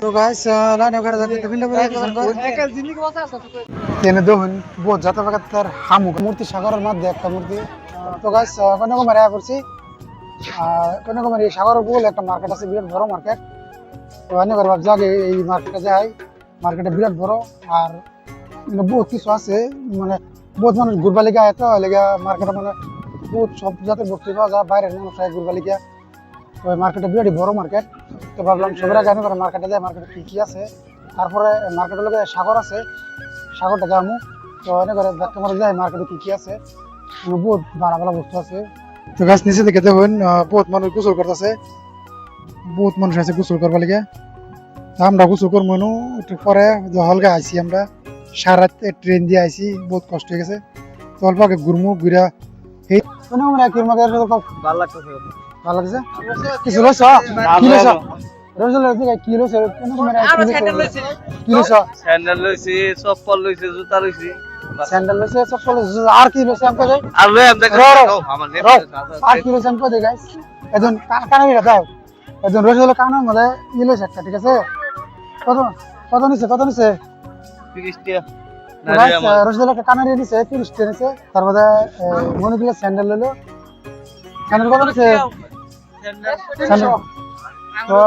তো গাইস লাইনে করে যাতে টিফিন করে তেনে দেখুন বহুত যত বাগাতার হামু মূর্তি সাগরের মধ্যে একটা মূর্তি। তো গাইস কন্যাকুমারী আয়া করছি। কন্যাকুমারী সাগরের উপকূলে একটা মার্কেট আছে, বিরাট বড় মার্কেট। তো অনেক ভাবছি আগে এই মার্কেটে যাই, মার্কেটে বিরাট বড় আর বহুত কিছু আছে, মানে বহুত মানুষ ঘুরবা লিগা এত লেগা মার্কেটে, মানে বহুত সব জাতের বস্তু পাওয়া যায়, বাইরের মানুষ ঘুরবা লিগা। তো মার্কেটে বিরাট বড় মার্কেট। তো ভাবলাম সবার আগে করে মার্কেটে যাই, মার্কেটে কি কি আছে, তারপরে মার্কেটের লগে সাগর আছে, সাগরটা যাবো। তো অনেক করে দেখতে মারা যাই মার্কেটে কি কি আছে, বহুত ভালো ভালো বস্তু আছে। তো গাছ নিচে দেখে দেখুন বহুত মানুষ গোসল করতেছে, বহুত মানুষ আছে গোসল করবার লিগে। আমরা গোসল করবো একটু পরে, হলকা আইসি আমরা সারা রাত ট্রেন দিয়ে আইসি, বহুত কষ্ট হয়ে গেছে। তো অল্প আগে ঘুরমু ঘুরা এই ভালো লাগতেছে, ভালো লাগছে। কিছু লইছ কি লইছ কি লইছ কি লইছ? স্যান্ডেল লইছি, চপ্পল লইছি, জুতা লইছি। স্যান্ডেল লইছে, চপ্পল লইছে, আর কি লইছে আমকে যাই আর রে আমরা আমার আর কি লইছে আমকে দেই গাইস। একজন কানাড়িরা দাও, একজন রসগোল্লা কানার মধ্যে ই লইছে একটা, ঠিক আছে? কত কত নিছে, কত নিছে? 30 টাকা। রসগোল্লা কানাড়ি নিছে 30 টাকা নিছে। তার মধ্যে মনিগুলো স্যান্ডেল লইলো। স্যান্ডেল কত নিছে? স্যান্ডেল তো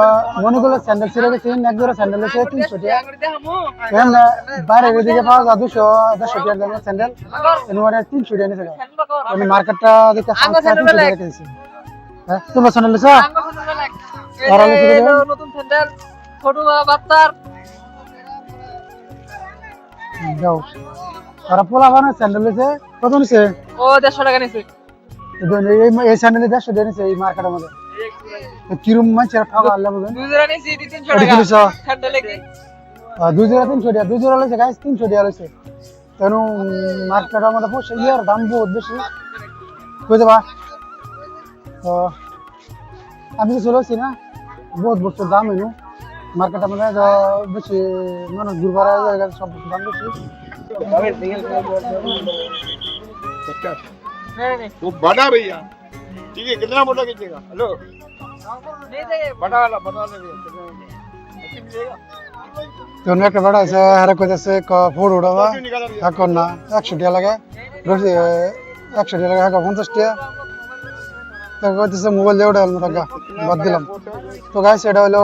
মনিগুলো স্যান্ডেল ছিল গেছে, এক জোড়া স্যান্ডেল হচ্ছে 300 টাকা। বাইরে এদিকে পাওয়া যায় 200-150 টাকার দামের স্যান্ডেল, এখানে 300 টাকা নিছে। আমি মার্কেটটা দেখতে 300 টাকা কিনেছি। হ্যাঁ তোমরা স্যান্ডেল নিছো? নতুন স্যান্ডেল ছোট বাচ্চার যাও তারা পোলা বানায় স্যান্ডেল নিছে। কত নিছে? ও 150 টাকা নিছে। এই স্যান্ডেল 150 টাকা নিছে এই মার্কেটের মধ্যে। কিরম মানুষের ঠকা আল্লাহ বুঝেন। 2 জোড়া নিছি 300 টাকা স্যান্ডেল কি 2 জোড়া 300 টাকা, 2 জোড়া লইছে গাইস 300 টাকা লইছে। কেন মার্কেটের মধ্যে পয়সা ইয়ার দাম বহুত বেশি, বুঝতে পার? তো আমি তো চলেছি না, বহুত বছর দাম এনো মার্কেটের মধ্যে বেশি, মানুষ ঘুরবার সব দাম বেশি। वो बड़ा भैया ठीक है, कितना मोटा खींचेगा? हेलो बड़ा वाला भैया তো একটা বেড়া আছে, হারা কইতাছে ফোর উড়াবা এখন না 100 টাকা লাগে, 100 টাকা লাগে 50 টাকা। তো কইতেছে মোবাইল দিয়ে উড়াল মতো বাদ দিলাম। তো গাইস এটা হলো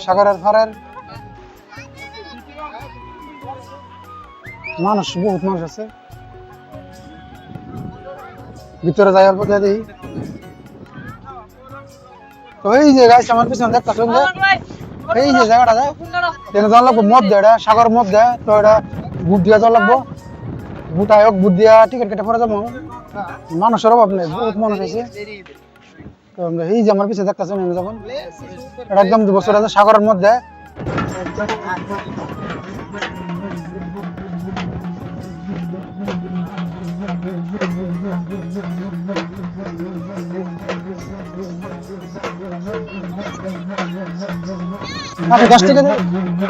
সাগরের ফারের মানুষ, বহুত মানুষ আছে ভিতরে যাই অল্প দেখি। তো এই যে গাইস আমার পিছনে দেখতে শুনবে, এই যে জায়গাটা যায় এখানে জল লাগবো, মদ দেয় এটা সাগর মদ দেয়। তো এটা বুট দিয়া জল লাগবো, বুট আয়োগ বুট দিয়া টিকিট কেটে পরে যাবো। মানুষের অভাব নেই, বহুত মানুষ আছে। তো আমরা এই যে আমার পিছিয়ে দেখতেছেন যখন এটা একদম বছর আছে সাগরের মধ্যে। আচ্ছা 10 টাকা দেন,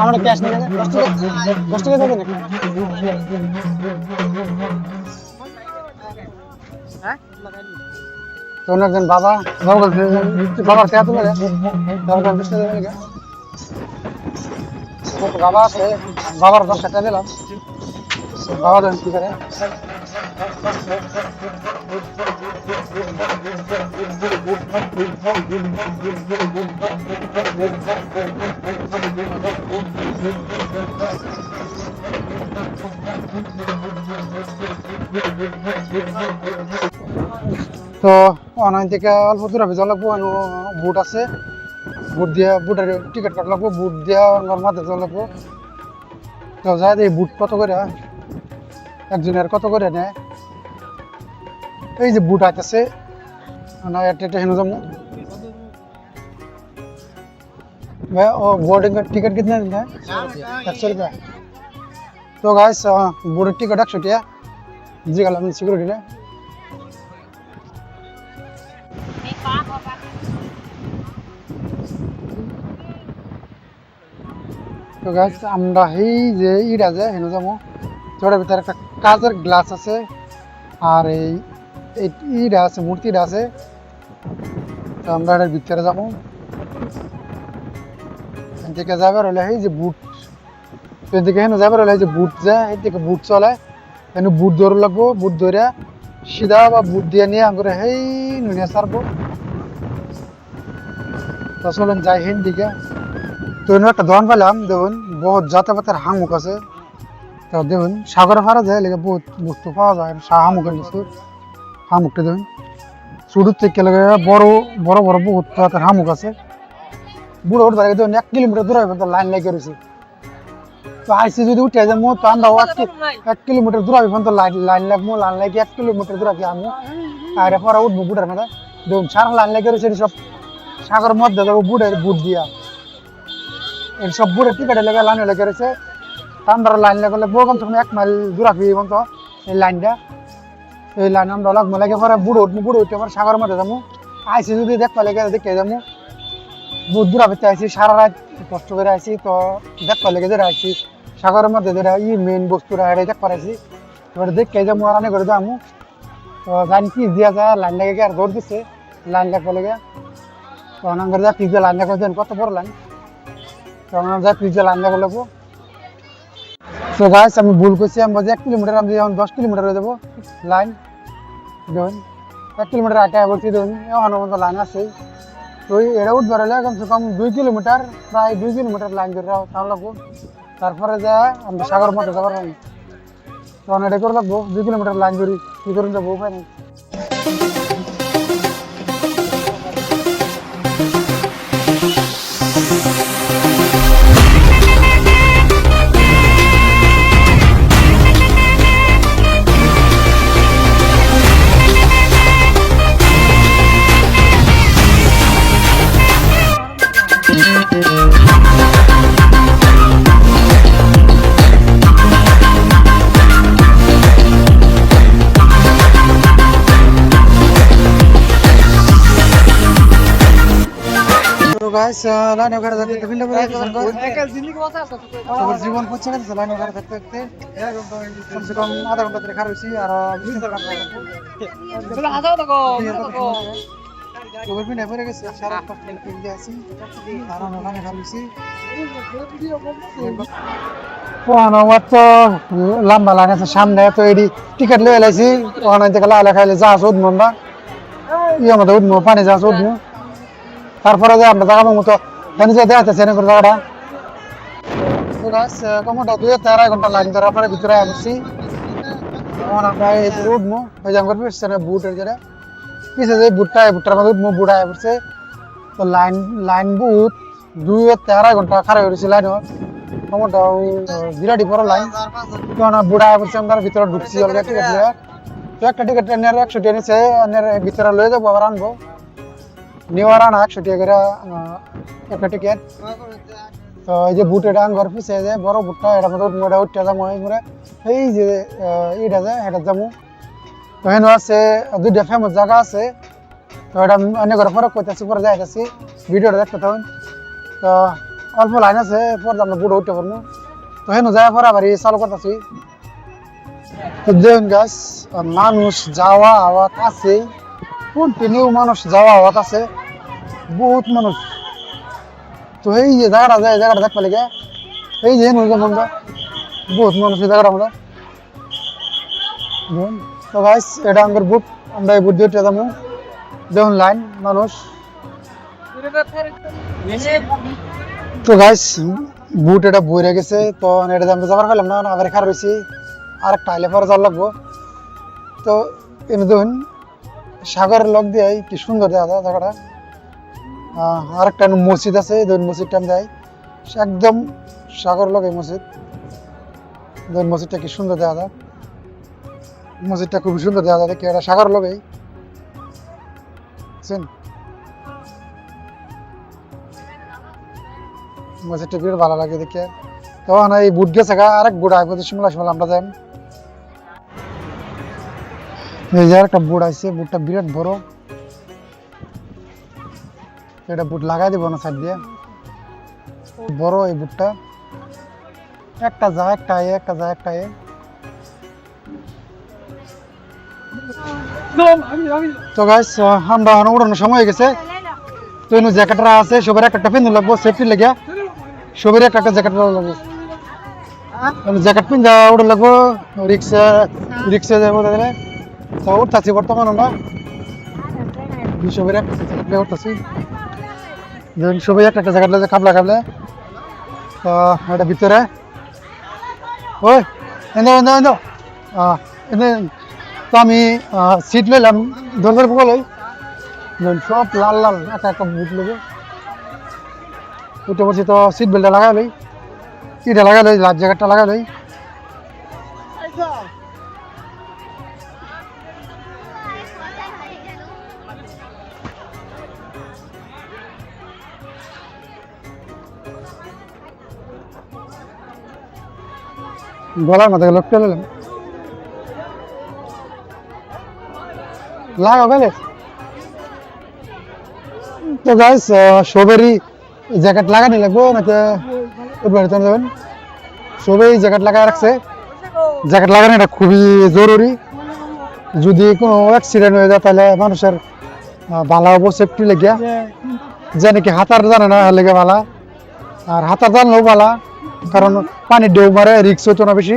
আমরা ক্যাশ নিয়ে যাবেন। 10 টাকা দেবেন নাকি? হ্যাঁ তো একজন বাবার টাকা তুলে দেয়, বাবার 10 টাকা দেবেন। বাবা আছে, বাবার 10 টাকা দিলাম, বাবা দেন কি করে। তো অনলাইন থেকে অল্প দূরে ভেজা লাগবো, বুট আছে, বুট দিয়ে বুটের টিকিট কাট লাগবো, বুট দিয়ে মাথায় যাওয়া লাগবো। তো যাই এই বুট কত করে, একজনের কত করে নেয়। এই যে বুট আইতেছে না, এটা হেন যাবো ভাই। ও बोर्डिंग का टिकट कितना देता है? 100 रुपया। तो गाइस बोर्डिंग टिकट 100 टाका जी गल हम सिक्योरिटी रे। তো গাইস আমরা এই যে ইটা যে হেন যাবো, তোর ভিতরে একটা কাচের গ্লাস আছে আর এই ইটা আছে, মূর্তিটা আছে। তো আমরা এর ভিতরে যাবো, এদিকে যাবার হলে এই যে বুট, তো এদিকে হেন যাবার হলে এই যে বুট যায়, এদিকে বুট চলে, এখানে বুট ধরে লাগবো, বুট ধরে সিধা বা বুট দিয়ে নিয়ে আম করে হেই নুনিয়া সারবো। তো চলেন যাই হেন দিকে। তো একটা দোকান পেলাম, দেখুন বহুত জাতের হামুক আছে। তো দেখুন সাগরে ফারা যায় লেগে বহুত বস্তু পাওয়া যায়, হামুকের বস্তু। হামুকটা দেখুন শুরুর থেকে লেগে বড় বড় বড় বহুত জাতের হামুক আছে। বুড়ো উঠবার দেখুন 1 কিলোমিটার দূরে লাইন লেগে রয়েছে। তো আইসি যদি উঠে যাবো তো আমরাও 1 কিলোমিটার দূরে পর্যন্ত লাইন লাগবো, লাইন লাগে 1 কিলোমিটার দূরে আমু আর পরে উঠবো বুটের মধ্যে। দেখুন সারা লাইন লেগে রয়েছে, সব সাগরের মধ্যে যাবো বুটের বুট দিয়া। এই সব বুটের টিকেটে লেগে লাইনে লেগে রয়েছে। আমরা লাইন লেগে লাগবো কমসে কম 1 মাইল দূরে পর্যন্ত এই লাইনটা। এই লাইন আমরা লাগবো লাগে পরে বুড়ো উঠবো, বুড়ো উঠে পরে সাগরের মধ্যে যাবো। আইসি যদি দেখবা লেগে দেখে যাবো বহুত দূর পেতে আইসি, সারা রাত কষ্ট করে আইসি। তো দেখবা লেগে ধরে আইসি সাগরের মধ্যে ধরে মেন বস্তুরা হেঁটে দেখ পারাইছি। এবার দেখে যাবো আর করে যাবো। তো জানি কি দিয়া যায় লাইন লেগে আর দৌড় দিচ্ছে লাইন লাগবা লেগে। তো অনাঙ্গর যা পিজা লাইন লাগা দেন কত বড় লাইন। তো আমরা যা পিজা লাইন লাগা লাগবো। তো গাইস আমি ভুল করছি, আমি বলছি 1 কিলোমিটার, আমি যখন 10 কিলোমিটার হয়ে যাবো লাইন। দেখুন 1 কিলোমিটার আগে বলছি, দেখুন এমন মতো লাইন আছে। তো এটা উঠবার হলে কমসে কম 2 কিলোমিটার, প্রায় 2 কিলোমিটার লাইন ধরে তাও লাগবো। তারপরে যা আমরা সাগরের মধ্যে যাবার পারি। তখন এটা করে লাগবো 2 কিলোমিটার লাইন ধরি, কি করে যাবো উপায় নেই। গাইস লাইন ওখানে থাকতে থাকতে ফিল্ডে পড়ে গেছেন সবার জীবন পৌঁছে গেছে লাইন ওখানে থাকতে থাকতে কমসে কম আধা ঘন্টা ধরে খারাপ হয়েছি। আর ফিল্ডে পড়ে গেছি, সারা ফিল্ডে আছি আর ওখানে খারাপ হয়েছি। তো লম্বা লাইন আছে সামনে, তো এটি টিকিট লয়ে এলাইছি। ওখানে থেকে লাইলা খাইলে যা আছে উঠবো আমরা, ইয়ে মতো উঠবো, পানি যা আছে উঠবো। তারপরে যে আমরা জায়গা মতো এখানে যে দেখাচ্ছে সেনে করে জায়গাটা কমটা 2-2.5 ঘন্টা লাইন ধরে আপনার ভিতরে আসছি। তখন আমরা উঠবো ওই জায়গার পিছনে বুটের যেটা পিছিয়ে যে বুটটা, এই বুটটার মধ্যে উঠবো, বুট আয় পড়ছে। তো লাইন বুট 2-2.5 ঘন্টা খারাপ হয়েছে লাইন কমটা বিরাটি বড় লাইন। তখন বুট আয় পড়ছে, আমরা ভিতরে ঢুকছি অলরেডি টিকিট নিয়ে। তো একটা টিকিট নেওয়ার 100 টাকা নিচ্ছে, ভিতরে লয়ে যাবো আবার আনবো নেওয়ার আনা 100 টাকা করে একটা টিকিট। তো এই যে বুট এটা আনবার পিছিয়ে যে বড় বুটটা এটা মধ্যে মোটা উঠতে যাবো এই যে এটা যে এটা যাবো। তো হেন আছে 2টা ফেমাস জায়গা আছে। তো এটা অনেক করে ফরক করতেছি, পরে যাইতেছি ভিডিওটা দেখতে থাকুন। তো অল্প লাইন আছে, পরে আমরা বুট উঠতে পারবো। তো হেন যাই পরে আবার চালু করতেছি। তো দেখুন গাছ মানুষ যাওয়া আওয়াজ আছে, কন্টিনিউ মানুষ যাওয়া আওয়াজ আছে, বহুত মানুষ। তো এই যে জায়গাটা যায়, জায়গাটা দেখতে লেগে এই যে আমরা বহুত মানুষ এই জায়গাটা আমরা। তো গাইস এটা আমার বুট, আমরা এই বুট দিয়ে যাবো। দেখুন লাইন মানুষ। তো গাইস বুট এটা বইরে গেছে, তো এটা আমরা যাবার পাইলাম না, আবার খারাপ হয়েছি। আরেকটা আইলে পরে যাওয়ার লাগবো। তো এনে দেখুন সাগরের লগ দিয়ে কি সুন্দর দেখা যায় জায়গাটা। আরেকটা মসজিদ আছে, দেখুন মসজিদটা আমি যাই একদম সাগর লগে মসজিদ। দেখুন মসজিদটা কি সুন্দর দেখা যায়, মসজিদটা খুব সুন্দর দেখা যায়, দেখি এটা সাগর লগেই মসজিদটা বিরাট ভালো লাগে দেখে। তখন এই বুট গেছে আরেক বুট আয় শিমলা আমরা যাই। এই যে একটা বুট আছে, বুটটা বিরাট বড়, এটা বুট লাগাই দিব না সাইড দিয়ে, বড় এই বুটটা। একটা যা একটা আয়ে, একটা যা একটা আয়ে। তো গাইস আমরা উড়ানোর সময় হয়ে গেছে। তো জ্যাকেটরা আছে সবার একটা পেন লাগবো সেফটি লেগে। সবের একটা জ্যাকেট লাগবে জ্যাকেট পিন্ধা ওটা লাগবো রিক্সা রিক্সা যাবো তাহলে তো উঠতেছি বর্তমান আমরা সবের একটা জ্যাকেট উঠতেছি সবাই একটা জ্যাকেট লাগে কাপলা কাপলে তো এটা ভিতরে ওই এনে এনে এনে এনে তো আমি সিট লইলাম দরজার বগলে সব লাল লাল একটা একটা বুট নেবে উঠে পড়ছি তো সিট বেল্টটা লাগালেই এটা লাগালেই লাইফ জ্যাকেটটা লাগালেই গলার মাথায় লটকে নিলাম লাগা গেলে তো গাইস সবেরই জ্যাকেট লাগানি লাগবো নাকি উদ্বারিত যাবেন সবাই জ্যাকেট লাগায় রাখছে জ্যাকেট লাগানো এটা খুবই জরুরি যদি কোনো অ্যাক্সিডেন্ট হয়ে যায় তাহলে মানুষের ভালো হবো সেফটি লেগে যে নাকি হাতার জানে না লেগে ভালা আর হাতার জানলেও ভালা কারণ পানির ঢেউ মারে রিক্স হতো না বেশি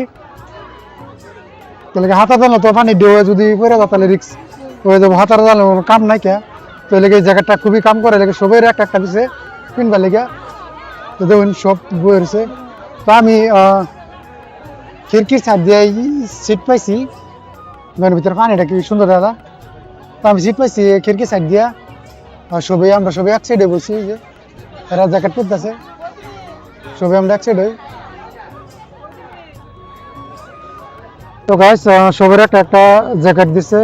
তাহলে হাতার জানলে তো পানির ঢেউ যদি পড়ে যায় তাহলে রিক্স হয়ে যাবো হাতার জানলে কাম নাই কে তো লেগে জ্যাকেটটা খুবই কাম করে লেগে সবাই একটা একটা দিছে কিনবার লেগে তো দেখুন সব বই রয়েছে তো আমি খিড়কির ছাদ দিয়ে সিট পাইছি ঘরের ভিতরে পানিটা কি সুন্দর দাদা তো আমি সিট পাইছি খিড়কির সাইড দিয়া আমরা সবাই এক সাইডে বসি যে এরা জ্যাকেট পরতেছে সবাই আমরা এক সাইড হই তো গাইস সবার একটা একটা জ্যাকেট দিছে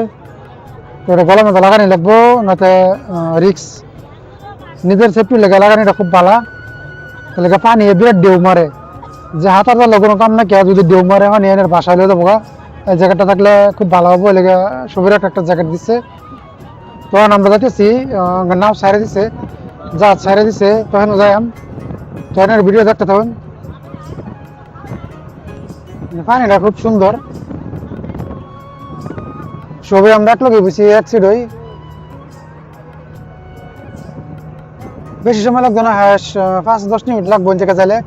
তো এটা গলার মধ্যে লাগানি লাগবো নাতে রিক্স নিজের সেফটি লেগে লাগানিটা খুব ভালো তাহলে পানি বিরাট ঢেউ মারে যে হাতার জানলে কোনো কাম না কে যদি ঢেউ মারে মানে এনের বাসায় হলে দেবো এই জ্যাকেটটা থাকলে খুব ভালো হবো লেগে সবের একটা জ্যাকেট দিচ্ছে তখন আমরা যাইতেছি নাও সাইরে দিছে যা সাইরে দিছে তখন যাই তখন ভিডিও দেখতে থাকুন পানিটা খুব সুন্দর সবাই আমরা এক লগে বসি এক সিট হই বেশি সময় লাগবে না 5-10 মিনিট লাগবে জায়গা চাইলে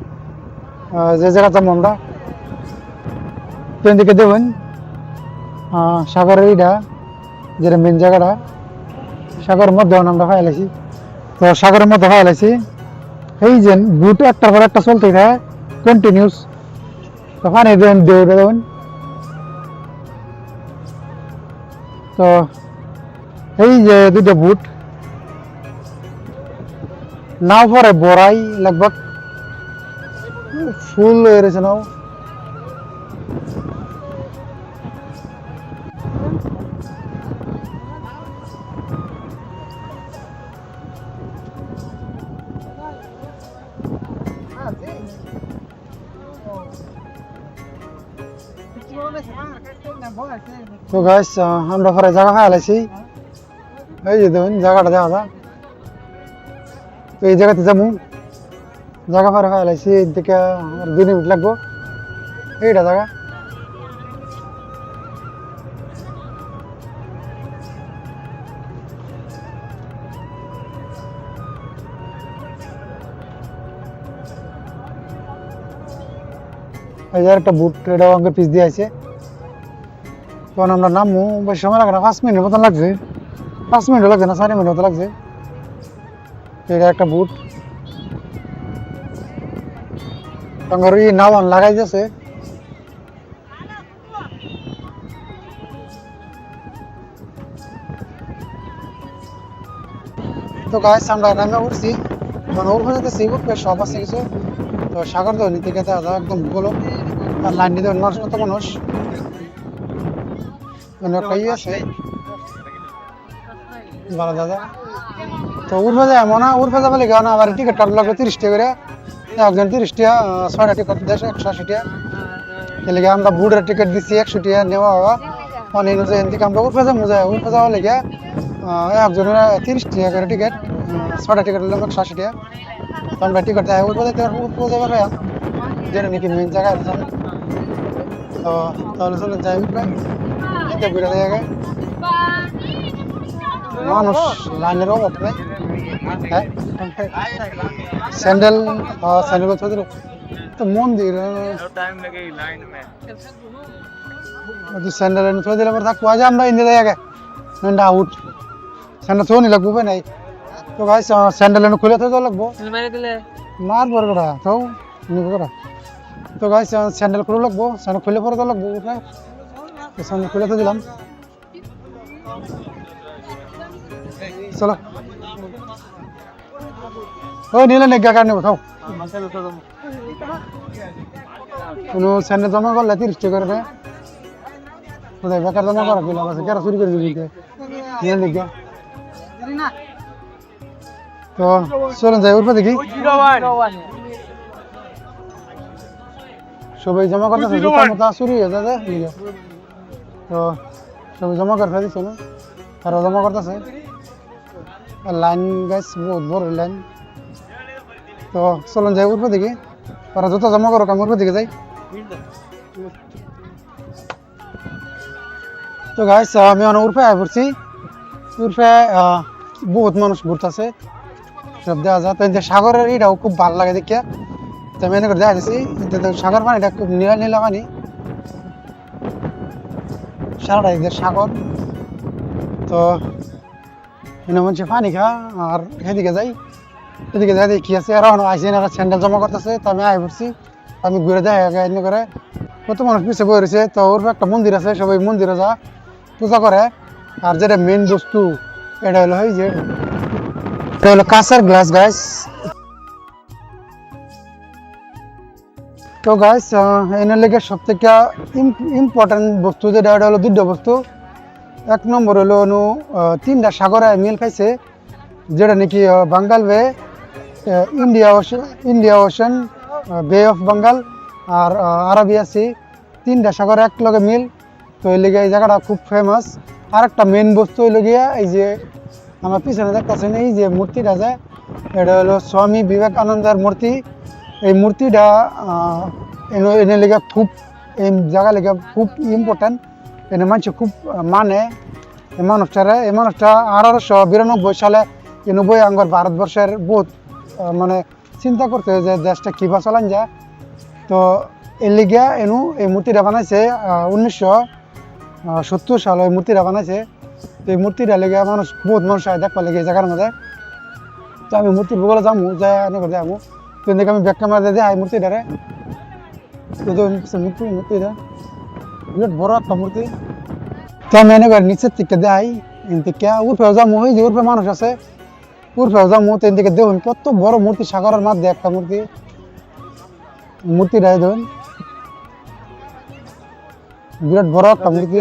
যে জায়গা যাবো আমরা ট্রেন দিকে দেবেন সাগরের এইটা যেটা মেন জায়গাটা সাগরের মধ্যে আমরা ফাইলাইছি তো সাগরের মধ্যে ফাইলাইছি এই যে বুট একটার পর একটা চলতে থাকে কন্টিনিউস তো পানি দেবেন দেবেন তো এই যে দুটো বুট নাও পরে বড়াই लगभग ফুল হয়ে রয়েছে নাও তো গাইস আমরা পরে জায়গা ফাইলাইছি এই যে দেখুন জায়গাটা দেখা যায় তো এই জায়গাতে যাবো জায়গা পরে ফাইলাইছি এদিকে আর 2 মিনিট লাগবো এইটা জায়গা এই যে একটা বুট এটা অঙ্কের পিস দিয়ে আছে তখন আমরা নামবো বেশি সময় লাগে না 5 মিনিটের মতন লাগছে 5 মিনিট লাগছে না 4 মিনিট মতো লাগছে এটা একটা বুট তখন এই নাওয়ান লাগাই দিয়েছে তো গাইস আমরা নামে উঠছি মানে ওর মধ্যে সিগুট সব আছে কিছু তো সাগর তো নিতে গেছে একদম বলো আর লাইন দিতে মানুষ কত মানুষ অনেকটাই আছে ভালো দাদা তো উঠবে যায় মনে উঠবে যাবে লেগে না আবার টিকিট কাটতে লাগবে 30 টাকা করে একজন 30 টাকা 6টা টিকিট দেশে 180 টাকা এর লেগে আমরা বুটের টিকিট দিচ্ছি 100 টাকা নেওয়া হওয়া মানে অনুযায়ী এদিকে আমরা উঠবে যাওয়া লেগে একজনের 30 টাকা করে টিকিট 6টা টিকিট হলে 180 টাকা তো আমরা টিকিট দেয় উঠবে যাবে যেটা নাকি মেন জায়গায় তো তাহলে চলে যাই উঠবে এটা ঘুরে জায়গায় মানুষ লাইনের অভাব নেই হ্যাঁ স্যান্ডেল স্যান্ডেল কোথায় দিল তো মন্দির टाइम लगेगी लाइन में স্যান্ডেল থোড়া দিলে পরে থাকবো আজ আমরা ইন্ডিয়া যাই আগে নন্ডা আউট স্যান্ডেল থোড়া নি লাগবো ভাই নাই তো ভাই স্যান্ডেল খুলে তো লাগবো মেরে দিলে মার পরে করা তো নিব করা তো গাইস স্যান্ডেল খুলে লাগবো স্যান্ডেল খুলে পরে তো লাগবো উঠে তো স্যান্ডেল খুলে তো দিলাম চলো ওই নিলে নেগা কার নেবো থাও কোনো স্যান্ডেল জমা করলে 30 টাকা করে কোথায় বেকার জমা করা কি লাভ আছে কেন চুরি করে দিবি নিলে নেগা তো চলুন যাই উঠবে দেখি সবাই জমা করতেছে জুতা মতো চুরি হয়ে যাবে তো সবাই জমা করতে দিচ্ছে না তারা জমা করতেছে লাইন গাছ বহুত বড় লাইন তো চলুন যাই উঠবে দেখি তারা জুতা জমা করো আমি উঠবে দিকে যাই তো গাছ আমি অনেক উর্ফে আয় পড়ছি উর্ফে বহুত মানুষ ঘুরতেছে সব দেখা যায় তো সাগরের এটাও খুব ভালো লাগে দেখিয়া তো আমি এনে করে দেখা দিচ্ছি সাগর পানিটা খুব নীলা নীলা পানি সারাটা এদের সাগর তো এনে মনে পানি খা আর সেদিকে যাই এদিকে যাই দেখি আছে আর আইসি না স্যান্ডেল জমা করতেছে তো আমি আই পড়ছি আমি ঘুরে দেখা এনে করে কত মানুষ পিছিয়ে বয়ে রয়েছে তো ওর একটা মন্দির আছে সবাই মন্দিরে যা পূজা করে আর যেটা মেন বস্তু এটা হলো এই যে এটা হলো কাঁচের গ্লাস গাছ তো গাছ এনে লেগে সব থেকে ইম্পর্টেন্ট বস্তু যেটা এটা হলো দুটো বস্তু এক নম্বর হলো অনু 3টা সাগরে মিল খাইছে যেটা নাকি বাঙ্গাল বে ইন্ডিয়া ওশান বে অফ বাঙ্গাল আর আরবিয়া সি 3টা সাগরে এক লগে মিল তো এই লেগে এই জায়গাটা খুব ফেমাস আর একটা মেন বস্তু হইল গিয়া এই যে আমার পিছনে দেখতেছেন এই যে মূর্তিটা আছে এটা হলো স্বামী বিবেকানন্দের মূর্তি এই মূর্তিটা এনে লেগে খুব এই জায়গা লেগে খুব ইম্পর্টেন্ট এনে মানুষ খুব মানে এই মানুষটা 1892 সালে 90 আঙ্গর ভারতবর্ষের বহুত মানে চিন্তা করতে যে দেশটা কিবা চলান যায় তো এর লেগে এনু এই মূর্তিটা বানাইছে 1970 সালে এই মূর্তিটা বানাইছে তো এই মূর্তিটা লেগে মানুষ বহুত মানুষ আয় দেখবার লেগে এই জায়গার মধ্যে তো আমি মূর্তির ভূগোলে যাবো যাই এনে করে যাবো তো দেখে আমি ব্যাক ক্যামেরা দিয়ে এই মূর্তিটারে মূর্তিটা বিরাট বড় একটা মূর্তি তো আমি এনে করে নিচের থেকে দেয় এন থেকে উর্ফেও যাবো ওই যে উর্ফে মানুষ আছে উর্ফেও যাবো তো এন থেকে দেখুন কত বড় মূর্তি সাগরের মধ্যে একটা মূর্তিটাই দেখুন বিরাট বড় একটা মূর্তি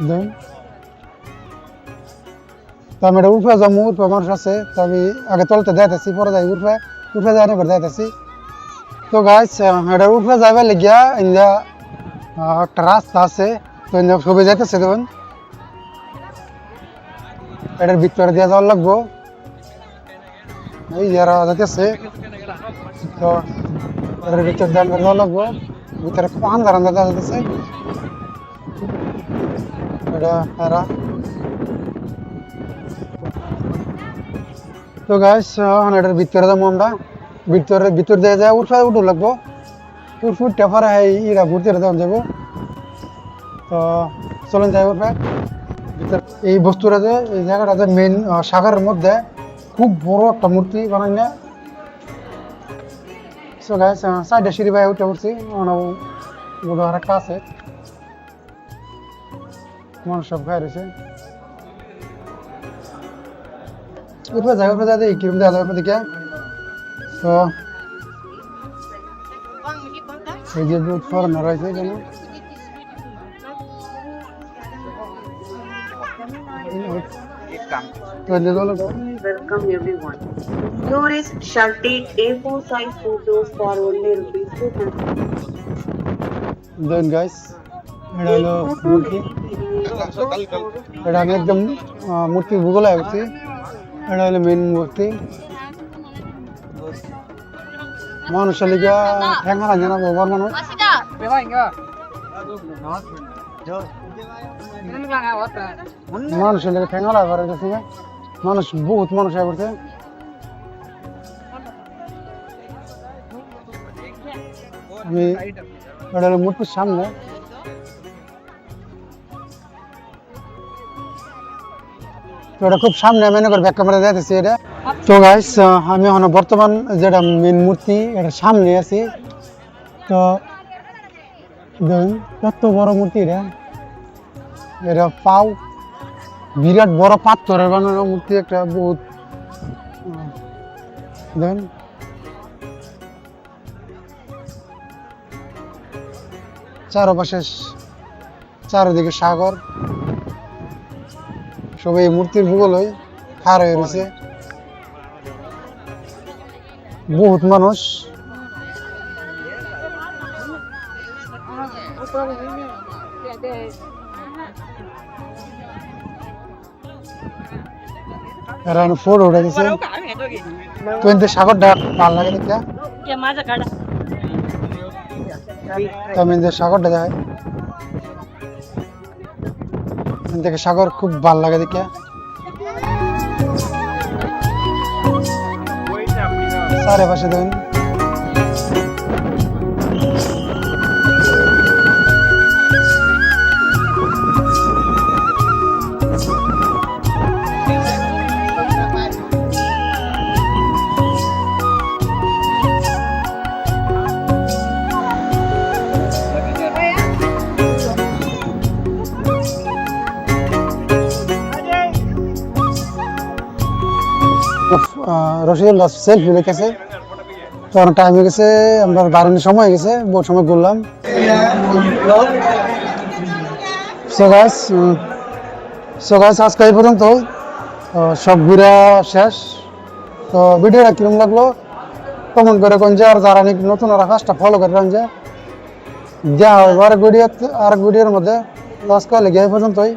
দেখুন তো আমি এটা উর্ফে যাবো উর্ফে মানুষ আছে তো আমি আগে তলতে দেখাতেছি পরে যাই উর্ফে যাই এনে করে দেখাতেছি তো গাছ এটা উর্ফে যাইবার লেগিয়া ইন্ডিয়া একটা রাস্তা আছে তো ইন্ডিয়া সবাই যাইতেছে দেখুন এটার ভিতরে দিয়ে যাওয়ার লাগবো এই যারা যাইতেছে তো এটার ভিতরে যাওয়া লাগবো ভিতরে খুব আন্ধার যাওয়া যাইতেছে এটা এরা তো গাছ এটার ভিতরে যাবো আমরা ভিতর দিয়ে যায় উঠে লাগবো উঠে পরে ইরা ঘুরতে যাবো তো চলেন যাই উঠবে এই বস্তুটা যে এই জায়গাটা যে মেন সাগরের মধ্যে খুব বড় একটা মূর্তি বানাই না সো গাইস সাইডে সিঁড়ি ভাই উঠে উঠছি আর একটা আছে মানুষ সব খাই রয়েছে উঠবে যাই কিরম দেওয়া যাবে দিকে তো এই যে বহুত ফরেনার রয়েছে এখানে Welcome everyone. Tourists shall take A4 size photos for only ₹200. Then guys, এটা হলো মূর্তি এটা আমি একদম মূর্তি ভূগোলে আসছি এটা হলো মেন মূর্তি মানুষের লিগা ঠ্যাঙ্গা লাগে না বড় মানুষ মানুষের লিগে ঠ্যাঙ্গা লাগে মানুষ বহুত মানুষ আয় করছে আমি এটা হলো মূর্তির সামনে। তো এটা খুব সামনে আমি মনে করি ব্যাক ক্যামেরা দেখতেছি এটা। তো গাইস আমি এখন বর্তমান যেটা মেন মূর্তি এটা সামনে আছি। তো দেখুন কত বড় মূর্তি এটা, এটা পাও বিরাট বড় পাথরের বানানো মূর্তি একটা, বহুত দেখুন চারপাশে চারিদিকে সাগর, সবাই এই মূর্তির ভূগোলই খার হয়ে রয়েছে, বহুত মানুষ। এরা ফোর উঠে গেছে। তো এতে সাগরটা ভালো লাগে দেখতে, তো আমি সাগরটা দেখাই, দেখে সাগর খুব ভালো লাগে দেখে। চারিপাশে দেখুন রসিদুল্লাহ সেলফি লেখেছে। তো অনেক টাইম হয়ে গেছে, আমরা বাড়ানোর সময় হয়ে গেছে, বহু সময় ঘুরলাম। সো গাইস আজকে এই পর্যন্ত, সব ঘুরে শেষ। তো ভিডিওটা কিরকম লাগলো কমেন্ট করে কোন যে, আর যারা নতুন ওরা কাজটা ফলো করে যে দেওয়া হয় আরেক ভিডিওর মধ্যে। আজকে লেগে এই পর্যন্তই।